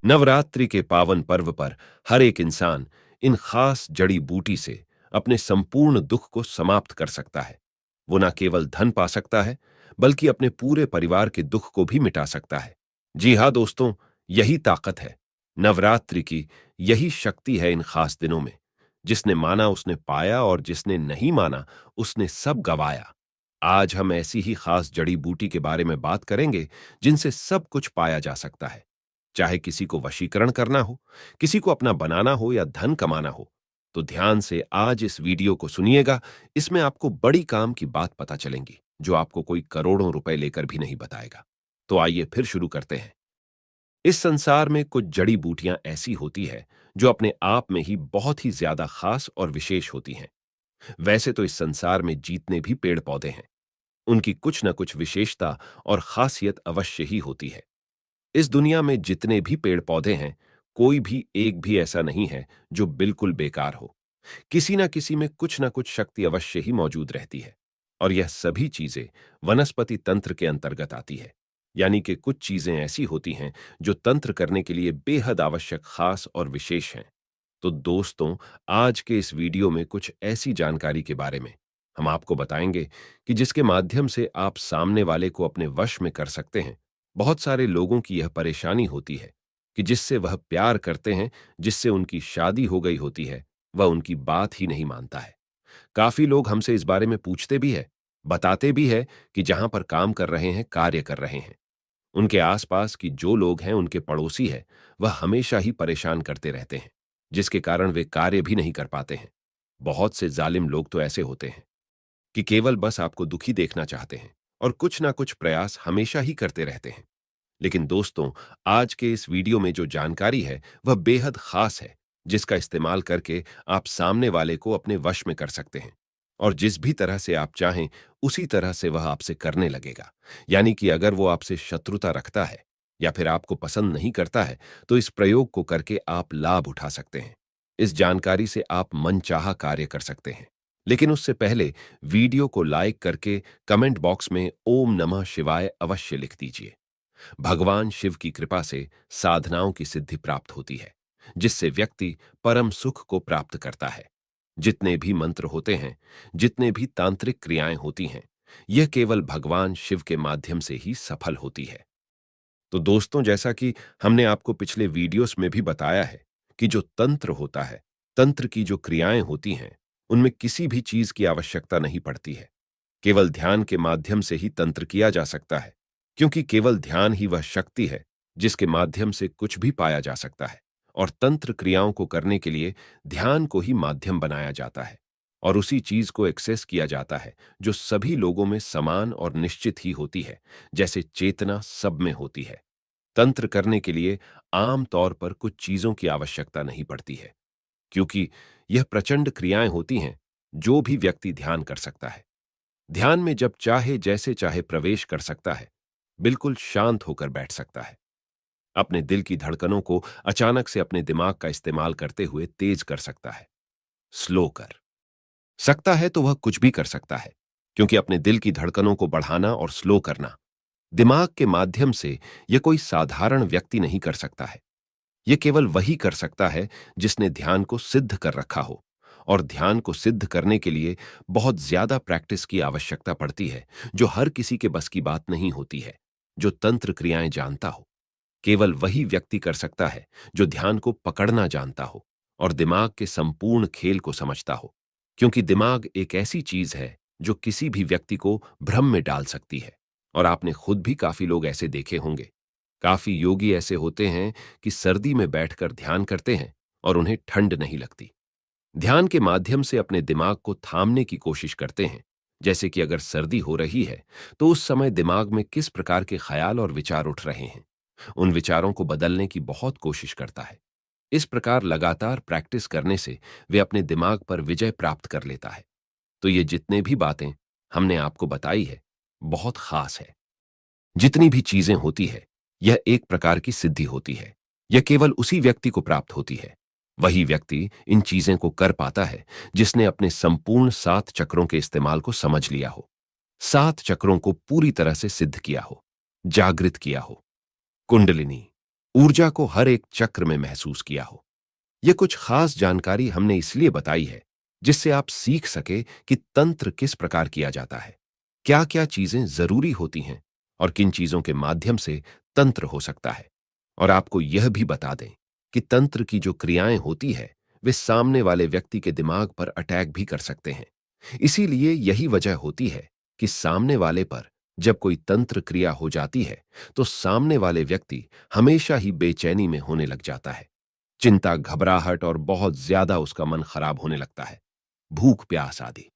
नवरात्रि के पावन पर्व पर हर एक इंसान इन खास जड़ी बूटी से अपने संपूर्ण दुख को समाप्त कर सकता है। वो न केवल धन पा सकता है, बल्कि अपने पूरे परिवार के दुख को भी मिटा सकता है। जी हाँ दोस्तों, यही ताकत है नवरात्रि की, यही शक्ति है इन खास दिनों में। जिसने माना उसने पाया, और जिसने नहीं माना उसने सब गवाया। आज हम ऐसी ही खास जड़ी बूटी के बारे में बात करेंगे जिनसे सब कुछ पाया जा सकता है। चाहे किसी को वशीकरण करना हो, किसी को अपना बनाना हो, या धन कमाना हो, तो ध्यान से आज इस वीडियो को सुनिएगा। इसमें आपको बड़ी काम की बात पता चलेंगी, जो आपको कोई करोड़ों रुपए लेकर भी नहीं बताएगा। तो आइए फिर शुरू करते हैं। इस संसार में कुछ जड़ी बूटियां ऐसी होती है जो अपने आप में ही बहुत ही ज्यादा खास और विशेष होती हैं। वैसे तो इस संसार में जितने भी पेड़ पौधे हैं, उनकी कुछ न कुछ विशेषता और खासियत अवश्य ही होती है। इस दुनिया में जितने भी पेड़ पौधे हैं, कोई भी एक भी ऐसा नहीं है जो बिल्कुल बेकार हो। किसी न किसी में कुछ न कुछ शक्ति अवश्य ही मौजूद रहती है। और यह सभी चीजें वनस्पति तंत्र के अंतर्गत आती है। यानी कि कुछ चीजें ऐसी होती हैं जो तंत्र करने के लिए बेहद आवश्यक, खास और विशेष हैं। तो दोस्तों, आज के इस वीडियो में कुछ ऐसी जानकारी के बारे में हम आपको बताएंगे कि जिसके माध्यम से आप सामने वाले को अपने वश में कर सकते हैं। बहुत सारे लोगों की यह परेशानी होती है कि जिससे वह प्यार करते हैं, जिससे उनकी शादी हो गई होती है, वह उनकी बात ही नहीं मानता है। काफी लोग हमसे इस बारे में पूछते भी है, बताते भी है कि जहां पर काम कर रहे हैं, कार्य कर रहे हैं, उनके आसपास की जो लोग हैं, उनके पड़ोसी है, वह हमेशा ही परेशान करते रहते हैं, जिसके कारण वे कार्य भी नहीं कर पाते हैं। बहुत से जालिम लोग तो ऐसे होते हैं कि केवल बस आपको दुखी देखना चाहते हैं, और कुछ ना कुछ प्रयास हमेशा ही करते रहते हैं। लेकिन दोस्तों, आज के इस वीडियो में जो जानकारी है वह बेहद खास है, जिसका इस्तेमाल करके आप सामने वाले को अपने वश में कर सकते हैं। और जिस भी तरह से आप चाहें, उसी तरह से वह आपसे करने लगेगा। यानी कि अगर वो आपसे शत्रुता रखता है या फिर आपको पसंद नहीं करता है, तो इस प्रयोग को करके आप लाभ उठा सकते हैं। इस जानकारी से आप मनचाहा कार्य कर सकते हैं। लेकिन उससे पहले वीडियो को लाइक करके कमेंट बॉक्स में ओम नमः शिवाय अवश्य लिख दीजिए। भगवान शिव की कृपा से साधनाओं की सिद्धि प्राप्त होती है, जिससे व्यक्ति परम सुख को प्राप्त करता है। जितने भी मंत्र होते हैं, जितने भी तांत्रिक क्रियाएं होती हैं, यह केवल भगवान शिव के माध्यम से ही सफल होती है। तो दोस्तों, जैसा कि हमने आपको पिछले वीडियोस में भी बताया है कि जो तंत्र होता है, तंत्र की जो क्रियाएं होती हैं, उनमें किसी भी चीज की आवश्यकता नहीं पड़ती है। केवल ध्यान के माध्यम से ही तंत्र किया जा सकता है, क्योंकि केवल ध्यान ही वह शक्ति है जिसके माध्यम से कुछ भी पाया जा सकता है। और तंत्र क्रियाओं को करने के लिए ध्यान को ही माध्यम बनाया जाता है, और उसी चीज को एक्सेस किया जाता है जो सभी लोगों में समान और निश्चित ही होती है, जैसे चेतना सब में होती है। तंत्र करने के लिए आम तौर पर कुछ चीजों की आवश्यकता नहीं पड़ती है, क्योंकि यह प्रचंड क्रियाएं होती हैं जो भी व्यक्ति ध्यान कर सकता है। ध्यान में जब चाहे, जैसे चाहे प्रवेश कर सकता है, बिल्कुल शांत होकर बैठ सकता है। अपने दिल की धड़कनों को अचानक से अपने दिमाग का इस्तेमाल करते हुए तेज कर सकता है, स्लो कर सकता है, तो वह कुछ भी कर सकता है। क्योंकि अपने दिल की धड़कनों को बढ़ाना और स्लो करना दिमाग के माध्यम से यह कोई साधारण व्यक्ति नहीं कर सकता है। यह केवल वही कर सकता है जिसने ध्यान को सिद्ध कर रखा हो। और ध्यान को सिद्ध करने के लिए बहुत ज्यादा प्रैक्टिस की आवश्यकता पड़ती है, जो हर किसी के बस की बात नहीं होती है। जो तंत्र क्रियाएं जानता हो, केवल वही व्यक्ति कर सकता है जो ध्यान को पकड़ना जानता हो और दिमाग के संपूर्ण खेल को समझता हो। क्योंकि दिमाग एक ऐसी चीज है जो किसी भी व्यक्ति को भ्रम में डाल सकती है। और आपने खुद भी काफी लोग ऐसे देखे होंगे। काफी योगी ऐसे होते हैं कि सर्दी में बैठकर ध्यान करते हैं और उन्हें ठंड नहीं लगती। ध्यान के माध्यम से अपने दिमाग को थामने की कोशिश करते हैं। जैसे कि अगर सर्दी हो रही है, तो उस समय दिमाग में किस प्रकार के ख्याल और विचार उठ रहे हैं, उन विचारों को बदलने की बहुत कोशिश करता है। इस प्रकार लगातार प्रैक्टिस करने से वे अपने दिमाग पर विजय प्राप्त कर लेता है। तो ये जितने भी बातें हमने आपको बताई है, बहुत खास है। जितनी भी चीजें होती है, यह एक प्रकार की सिद्धि होती है। यह केवल उसी व्यक्ति को प्राप्त होती है। वही व्यक्ति इन चीजें को कर पाता है जिसने अपने संपूर्ण 7 चक्रों के इस्तेमाल को समझ लिया हो, 7 चक्रों को पूरी तरह से सिद्ध किया हो, जागृत किया हो। कुंडलिनी, ऊर्जा को हर एक चक्र में महसूस किया हो। यह कुछ खास जानकारी हमने इसलिए बताई है जिससे आप सीख सके कि तंत्र किस प्रकार किया जाता है, क्या क्या चीजें जरूरी होती हैं और किन चीजों के माध्यम से तंत्र हो सकता है। और आपको यह भी बता दें कि तंत्र की जो क्रियाएं होती है वे सामने वाले व्यक्ति के दिमाग पर अटैक भी कर सकते हैं। इसीलिए यही वजह होती है कि सामने वाले पर जब कोई तंत्र क्रिया हो जाती है तो सामने वाले व्यक्ति हमेशा ही बेचैनी में होने लग जाता है। चिंता, घबराहट और बहुत ज्यादा उसका मन खराब होने लगता है। भूख प्यास आदि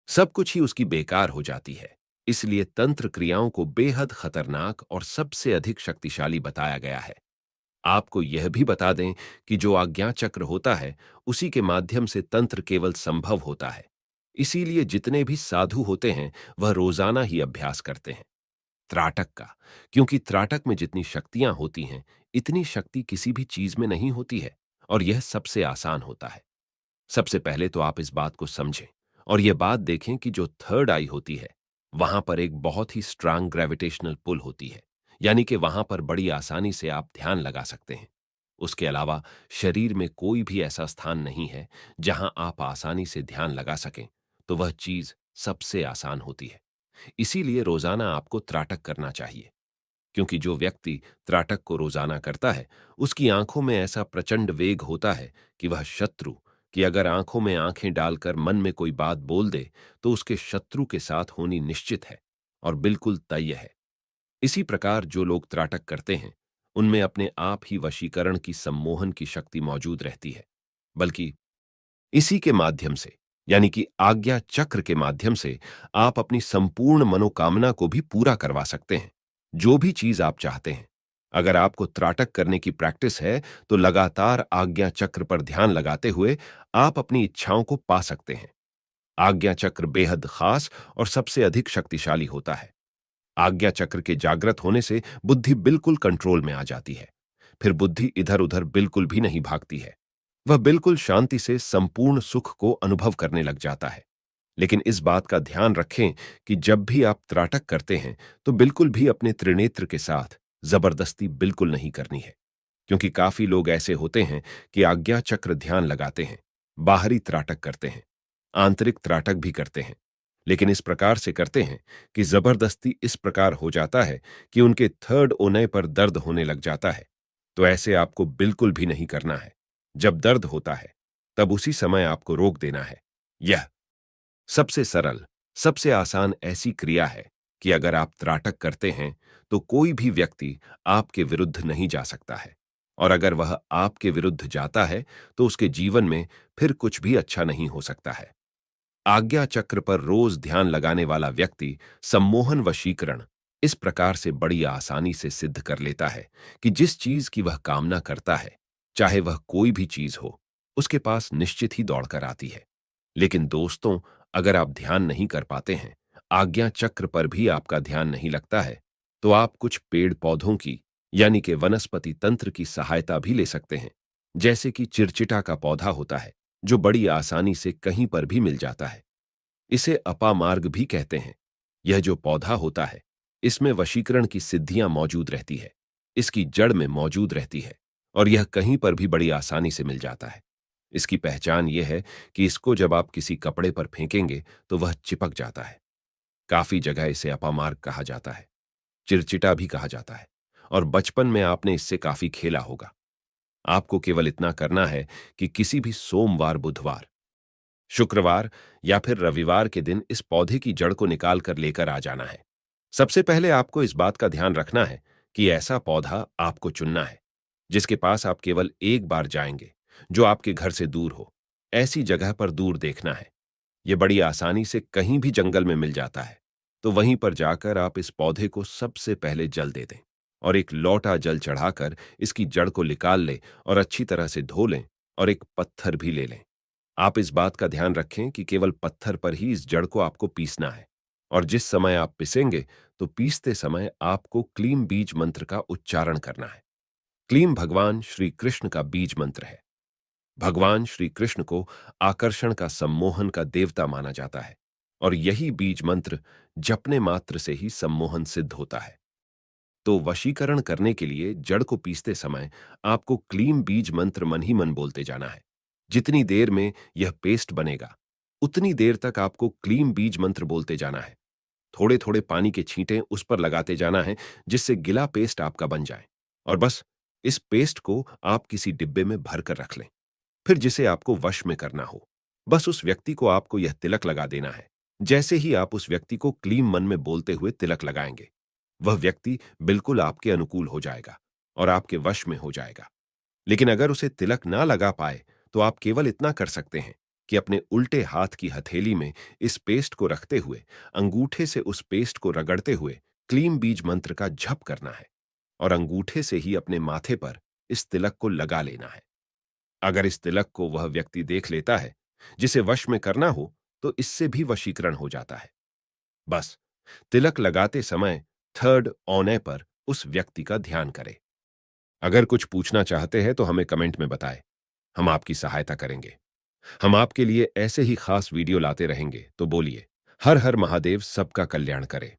सब कुछ ही उसकी बेकार हो जाती है। इसलिए तंत्र क्रियाओं को बेहद खतरनाक और सबसे अधिक शक्तिशाली बताया गया है। आपको यह भी बता दें कि जो आज्ञा चक्र होता है उसी के माध्यम से तंत्र केवल संभव होता है। इसीलिए जितने भी साधु होते हैं वह रोजाना ही अभ्यास करते हैं त्राटक का, क्योंकि त्राटक में जितनी शक्तियां होती हैं इतनी शक्ति किसी भी चीज में नहीं होती है और यह सबसे आसान होता है। सबसे पहले तो आप इस बात को समझें और यह बात देखें कि जो थर्ड आई होती है वहां पर एक बहुत ही स्ट्रांग ग्रेविटेशनल पुल होती है, यानी कि वहां पर बड़ी आसानी से आप ध्यान लगा सकते हैं। उसके अलावा शरीर में कोई भी ऐसा स्थान नहीं है जहां आप आसानी से ध्यान लगा सकें, तो वह चीज सबसे आसान होती है। इसीलिए रोजाना आपको त्राटक करना चाहिए, क्योंकि जो व्यक्ति त्राटक को रोजाना करता है उसकी आंखों में ऐसा प्रचंड वेग होता है कि वह शत्रु कि अगर आंखों में आंखें डालकर मन में कोई बात बोल दे तो उसके शत्रु के साथ होनी निश्चित है और बिल्कुल तय है। इसी प्रकार जो लोग त्राटक करते हैं उनमें अपने आप ही वशीकरण की सम्मोहन की शक्ति मौजूद रहती है। बल्कि इसी के माध्यम से, यानी कि आज्ञा चक्र के माध्यम से, आप अपनी संपूर्ण मनोकामना को भी पूरा करवा सकते हैं, जो भी चीज आप चाहते हैं। अगर आपको त्राटक करने की प्रैक्टिस है तो लगातार आज्ञा चक्र पर ध्यान लगाते हुए आप अपनी इच्छाओं को पा सकते हैं। आज्ञा चक्र बेहद खास और सबसे अधिक शक्तिशाली होता है। आज्ञा चक्र के जागृत होने से बुद्धि बिल्कुल कंट्रोल में आ जाती है। फिर बुद्धि इधर उधर बिल्कुल भी नहीं भागती है। वह बिल्कुल शांति से संपूर्ण सुख को अनुभव करने लग जाता है। लेकिन इस बात का ध्यान रखें कि जब भी आप त्राटक करते हैं तो बिल्कुल भी अपने त्रिनेत्र के साथ जबरदस्ती बिल्कुल नहीं करनी है, क्योंकि काफी लोग ऐसे होते हैं कि आज्ञा चक्र ध्यान लगाते हैं, बाहरी त्राटक करते हैं, आंतरिक त्राटक भी करते हैं, लेकिन इस प्रकार से करते हैं कि जबरदस्ती इस प्रकार हो जाता है कि उनके थर्ड ओनय पर दर्द होने लग जाता है। तो ऐसे आपको बिल्कुल भी नहीं करना है। जब दर्द होता है तब उसी समय आपको रोक देना है। यह सबसे सरल, सबसे आसान ऐसी क्रिया है कि अगर आप त्राटक करते हैं तो कोई भी व्यक्ति आपके विरुद्ध नहीं जा सकता है, और अगर वह आपके विरुद्ध जाता है तो उसके जीवन में फिर कुछ भी अच्छा नहीं हो सकता है। आज्ञा चक्र पर रोज ध्यान लगाने वाला व्यक्ति सम्मोहन वशीकरण इस प्रकार से बड़ी आसानी से सिद्ध कर लेता है कि जिस चीज की वह कामना करता है, चाहे वह कोई भी चीज हो, उसके पास निश्चित ही दौड़कर आती है। लेकिन दोस्तों, अगर आप ध्यान नहीं कर पाते हैं, आज्ञा चक्र पर भी आपका ध्यान नहीं लगता है, तो आप कुछ पेड़ पौधों की, यानी कि वनस्पति तंत्र की सहायता भी ले सकते हैं। जैसे कि चिरचिटा का पौधा होता है जो बड़ी आसानी से कहीं पर भी मिल जाता है। इसे अपामार्ग भी कहते हैं। यह जो पौधा होता है इसमें वशीकरण की सिद्धियां मौजूद रहती है, इसकी जड़ में मौजूद रहती है और यह कहीं पर भी बड़ी आसानी से मिल जाता है। इसकी पहचान यह है कि इसको जब आप किसी कपड़े पर फेंकेंगे तो वह चिपक जाता है। काफी जगह इसे अपामार्ग कहा जाता है, चिरचिटा भी कहा जाता है, और बचपन में आपने इससे काफी खेला होगा। आपको केवल इतना करना है कि किसी भी सोमवार, बुधवार, शुक्रवार या फिर रविवार के दिन इस पौधे की जड़ को निकाल कर लेकर आ जाना है। सबसे पहले आपको इस बात का ध्यान रखना है कि ऐसा पौधा आपको चुनना है जिसके पास आप केवल एक बार जाएंगे, जो आपके घर से दूर हो। ऐसी जगह पर दूर देखना है। यह बड़ी आसानी से कहीं भी जंगल में मिल जाता है। तो वहीं पर जाकर आप इस पौधे को सबसे पहले जल दे दें और एक लोटा जल चढ़ाकर इसकी जड़ को निकाल लें और अच्छी तरह से धो लें, और एक पत्थर भी ले लें। आप इस बात का ध्यान रखें कि केवल पत्थर पर ही इस जड़ को आपको पीसना है, और जिस समय आप पिसेंगे तो पीसते समय आपको क्लीम बीज मंत्र का उच्चारण करना है। क्लीम भगवान श्री कृष्ण का बीज मंत्र है। भगवान श्री कृष्ण को आकर्षण का, सम्मोहन का देवता माना जाता है, और यही बीज मंत्र जपने मात्र से ही सम्मोहन सिद्ध होता है। तो वशीकरण करने के लिए जड़ को पीसते समय आपको क्लीम बीज मंत्र मन ही मन बोलते जाना है। जितनी देर में यह पेस्ट बनेगा, उतनी देर तक आपको क्लीम बीज मंत्र बोलते जाना है। थोड़े थोड़े पानी के छींटे उस पर लगाते जाना है, जिससे गिला पेस्ट आपका बन जाए। और बस इस पेस्ट को आप किसी डिब्बे में भर कर रख लें। फिर जिसे आपको वश में करना हो, बस उस व्यक्ति को आपको यह तिलक लगा देना है। जैसे ही आप उस व्यक्ति को क्लीम मन में बोलते हुए तिलक लगाएंगे, वह व्यक्ति बिल्कुल आपके अनुकूल हो जाएगा और आपके वश में हो जाएगा। लेकिन अगर उसे तिलक ना लगा पाए, तो आप केवल इतना कर सकते हैं कि अपने उल्टे हाथ की हथेली में इस पेस्ट को रखते हुए अंगूठे से उस पेस्ट को रगड़ते हुए क्लीम बीज मंत्र का जप करना है और अंगूठे से ही अपने माथे पर इस तिलक को लगा लेना है। अगर इस तिलक को वह व्यक्ति देख लेता है जिसे वश में करना हो, तो इससे भी वशीकरण हो जाता है। बस तिलक लगाते समय थर्ड औने पर उस व्यक्ति का ध्यान करें। अगर कुछ पूछना चाहते हैं तो हमें कमेंट में बताएं। हम आपकी सहायता करेंगे। हम आपके लिए ऐसे ही खास वीडियो लाते रहेंगे, तो बोलिए, हर हर महादेव सबका कल्याण करे।